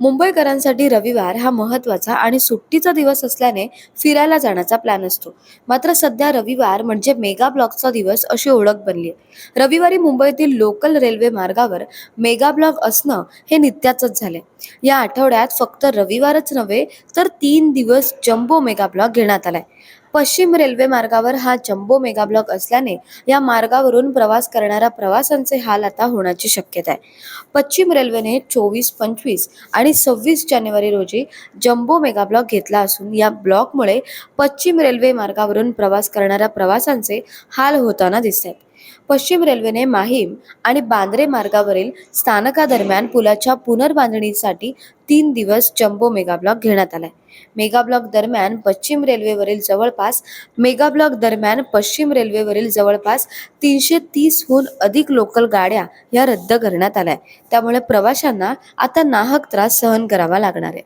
मुंबईकरांसाठी रविवार हा महत्त्वाचा आणि सुट्टीचा दिवस असल्याने फिरायला जाण्याचा प्लॅन असतो. मात्र सध्या रविवार म्हणजे मेगा ब्लॉकचा दिवस अशी ओळख बनली आहे. रविवारी मुंबईतील लोकल रेल्वे मार्गावर मेगा ब्लॉक असणं हे नित्याचंच झालंय. या आठवड्यात फक्त रविवारच नव्हे तर 3 दिवस जम्बो मेगा ब्लॉक घेण्यात आलाय. पश्चिम रेल्वे मार्गावर हा जम्बो मेगा ब्लॉक असल्याने या मार्गावरून प्रवास करणाऱ्या प्रवाशांचे हाल आता होण्याची शक्यता आहे. पश्चिम रेल्वेने 24, 25 आणि 26 जानेवारी रोजी जम्बो मेगा ब्लॉक घेतला असून या ब्लॉकमुळे पश्चिम रेल्वे मार्गावरून प्रवास करणाऱ्या प्रवाशांचे हाल होताना दिसत आहेत. पश्चिम रेल्वेने माहीम आणि बांद्रे मार्गावरील स्थानकादरम्यान पुलाच्या पुनर्बांधणीसाठी 3 दिवस जम्बो मेगा ब्लॉक घेण्यात आलाय. मेगा ब्लॉक दरम्यान पश्चिम रेल्वेवरील जवळपास 330हून अधिक लोकल गाड्या या रद्द करण्यात आल्या. त्यामुळे प्रवाशांना आता नाहक त्रास सहन करावा लागणार आहे.